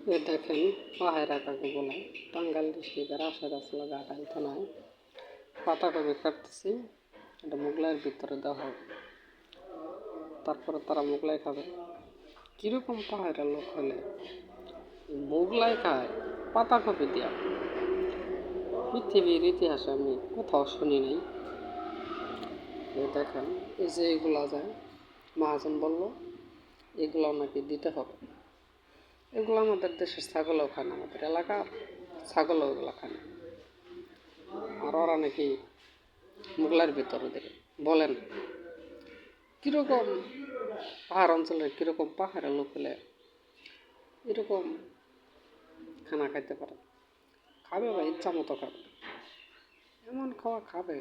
দেখেন পাহাড়া কাকে বলে। টাঙ্গাইল ডিস্ট্রিক্টের আশেপাশে ঘাটাইল থানায় পাতাকপি কাটতেছি। এটা মোগলাইয়ের ভিতরে দেওয়া হবে, তারপরে তারা মোগলাই খাবে। কীরকম পাহাড়ের লোক হলে মোগলাই খায় পাতাকপি দিয়া? পৃথিবীর ইতিহাসে আমি কোথাও শুনি নাই। দেখেন এই যে এগুলা যায়, মহাজন বলল এগুলো নাকি দিতে হবে। এগুলো আমাদের দেশের ছাগলও খায় না, আমাদের এলাকার ছাগলও এগুলো খায় না, আর ওরা নাকি মোগলার ভিতরে দেবে। বলেন কীরকম পাহাড় অঞ্চলের কীরকম পাহাড়ের লোক হলে এরকম খানা খাইতে পারে? খাবে বা ইচ্ছা মতো খাবে, এমন খাওয়া খাবে।